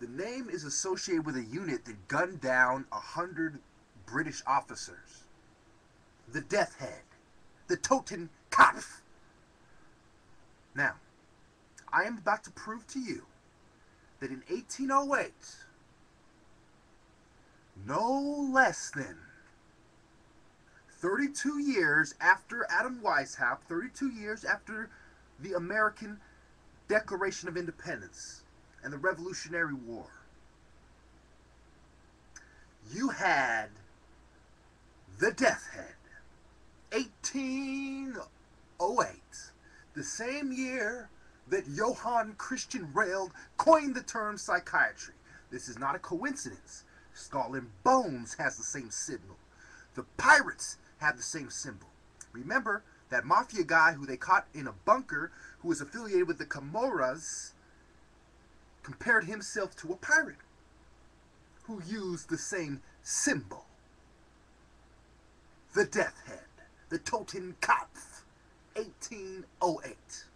The name is associated with a unit that gunned down 100 British officers. The Death Head. The Totenkopf. Now, I am about to prove to you that in 1808, no less than 32 years after Adam Weishaupt, 32 years after the American Declaration of Independence and the Revolutionary War, you had the Death Head. 1808, the same year that Johann Christian Rail coined the term psychiatry. This is not a coincidence. Skull and Bones has the same symbol. The pirates have the same symbol. Remember that mafia guy who they caught in a bunker, who was affiliated with the Camoras, compared himself to a pirate who used the same symbol. The Death Head, the Totenkopf, 1808.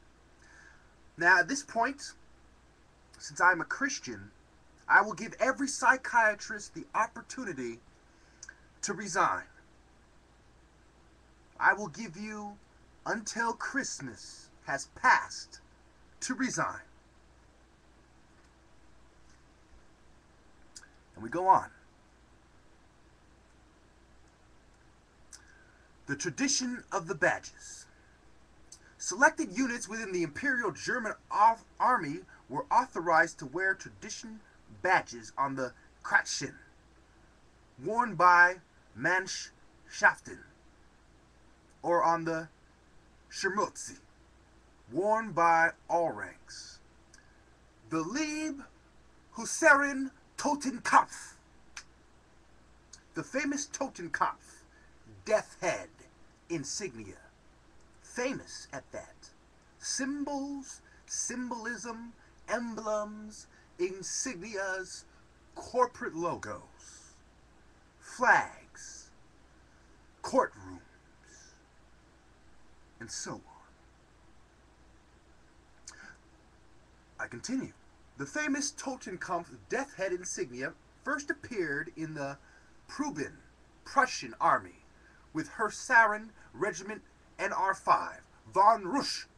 Now at this point, since I'm a Christian, I will give every psychiatrist the opportunity to resign. I will give you until Christmas has passed to resign. And we go on. The tradition of the badges. Selected units within the Imperial German Army were authorized to wear tradition badges on the Kratschen, worn by Mannschaften, or on the Schermutzi, worn by all ranks. The Lieb Hussaren Totenkopf, the famous Totenkopf, Death Head insignia, famous at that. Symbols, symbolism, emblems, insignias, corporate logos, flags, courtrooms, and so on. I continue. The famous Totenkopf Death Head insignia first appeared in the Prussian Army with Hussaren Regiment NR5 von Rusch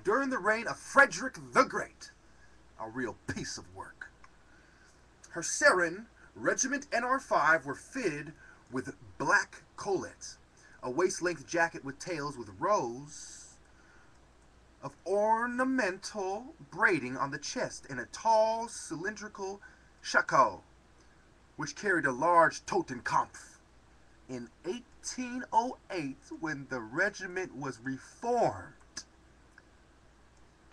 during the reign of Frederick the Great. A real piece of work. Hussaren Regiment NR5 were fitted with black collets, a waist-length jacket with tails with rows of ornamental braiding on the chest, and a tall cylindrical shako, which carried a large Totenkopf. In 1808, when the regiment was reformed,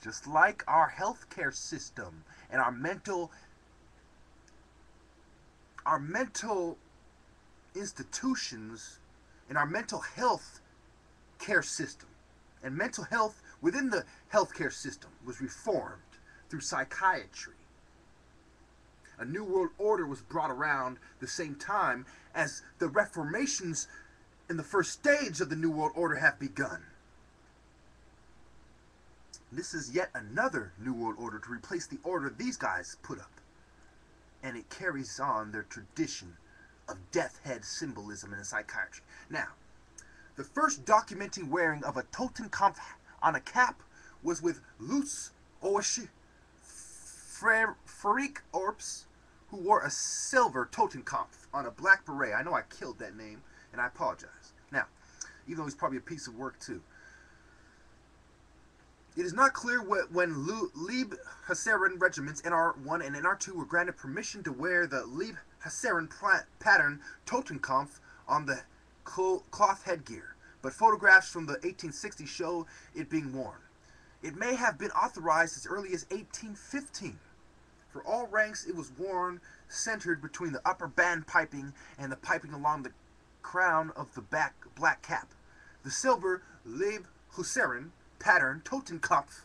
just like our healthcare system and our mental institutions and our mental health care system and mental health within the healthcare system was reformed through psychiatry. A new world order was brought around the same time as the reformations in the first stage of the new world order have begun. This is yet another new world order to replace the order these guys put up. And it carries on their tradition of death head symbolism in psychiatry. Now, the first documenting wearing of a Totenkopf on a cap was with Lutz Oesch Freik Orps, who wore a silver Totenkopf on a black beret. I know I killed that name, and I apologize. Now, even though he's probably a piece of work too. It is not clear when Lieb Hussaren regiments NR1 and NR2 were granted permission to wear the Lieb Hussaren pattern Totenkopf on the cloth headgear, but photographs from the 1860s show it being worn. It may have been authorized as early as 1815. For all ranks, it was worn centered between the upper band piping and the piping along the crown of the black cap. The silver Lieb Hussaren pattern Totenkopf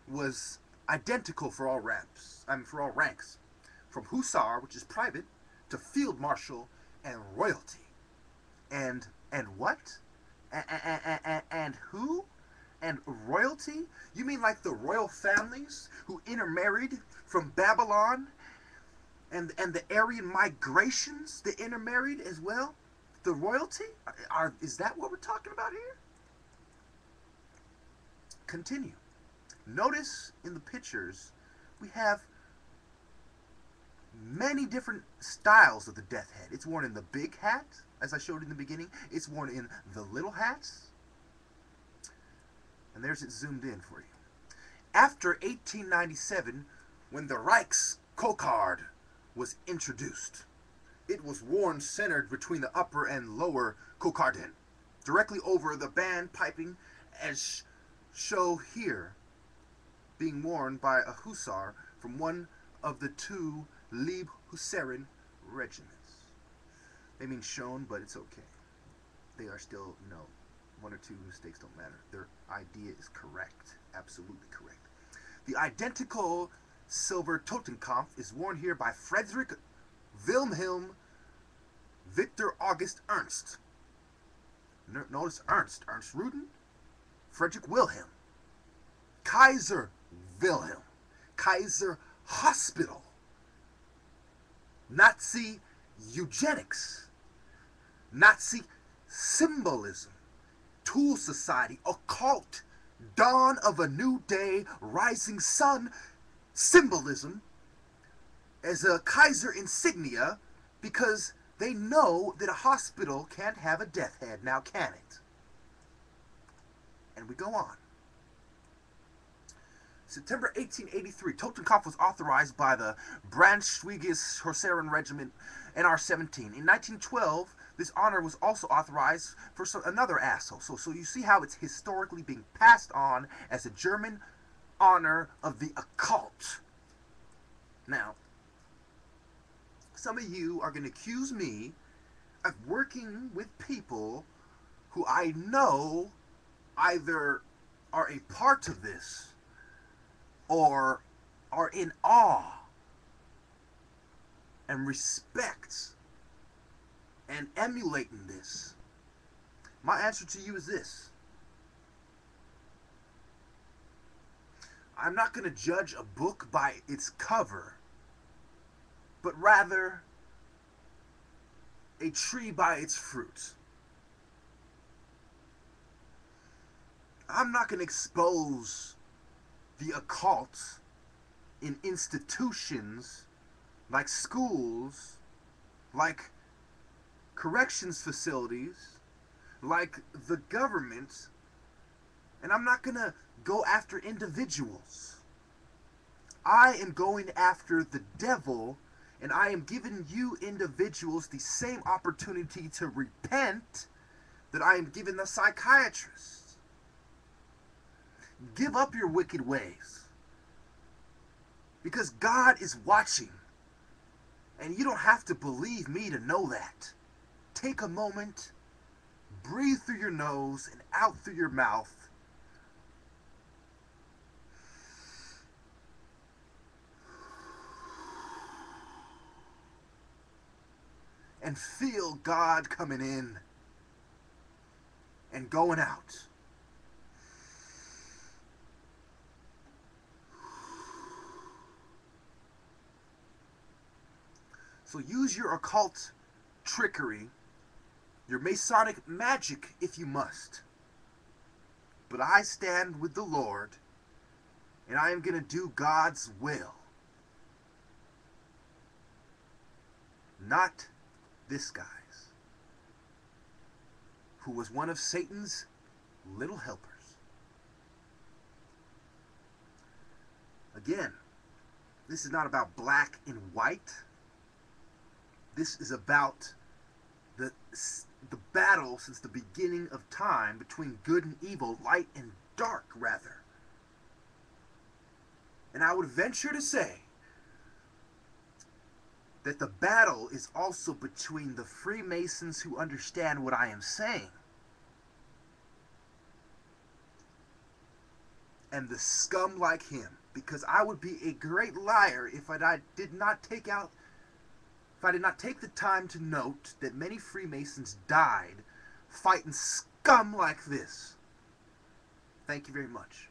was identical for all ranks, from hussar, which is private, to field marshal and royalty. And what? And who? And royalty? You mean like the royal families who intermarried from Babylon and the Aryan migrations that intermarried as well, the royalty, is that what we're talking about here? Continue. Notice in the pictures we have many different styles of the death head. It's worn in the big hat, as I showed in the beginning. It's worn in the little hats. And there's it zoomed in for you. After 1897, when the Reichskokard was introduced, it was worn centered between the upper and lower kokarden, directly over the band piping, as shown here, being worn by a hussar from one of the two Lieb Hussaren regiments. They mean shown, but it's okay. They are still, one or two mistakes don't matter. Their idea is correct, absolutely correct. The identical silver Totenkopf is worn here by Friedrich Wilhelm Victor August Ernst. Notice Ernst Ruden, Friedrich Wilhelm, Kaiser Wilhelm, Kaiser Hospital, Nazi eugenics, Nazi symbolism, Tool Society, occult, dawn of a new day, rising sun, symbolism as a Kaiser insignia, because they know that a hospital can't have a death head, now can it? And we go on. September 1883, Totenkopf was authorized by the Braunschweigische Hussaren Regiment NR-17. In 1912, this honor was also authorized for another asshole. So you see how it's historically being passed on as a German honor of the occult. Now, some of you are going to accuse me of working with people who I know either are a part of this or are in awe and respect and emulating this. My answer to you is this. I'm not going to judge a book by its cover, but rather a tree by its fruit. I'm not going to expose the occult in institutions like schools, like corrections facilities, like the government, and I'm not going to go after individuals. I am going after the devil, and I am giving you individuals the same opportunity to repent that I am giving the psychiatrists. Give up your wicked ways, because God is watching, and you don't have to believe me to know that. Take a moment, breathe through your nose and out through your mouth, and feel God coming in and going out. So use your occult trickery, your Masonic magic if you must. But I stand with the Lord, and I am going to do God's will. Not this guy's, who was one of Satan's little helpers. Again, this is not about black and white. This is about the battle since the beginning of time between good and evil, light and dark, rather. And I would venture to say that the battle is also between the Freemasons who understand what I am saying and the scum like him, because I would be a great liar if I did not take the time to note that many Freemasons died fighting scum like this. Thank you very much.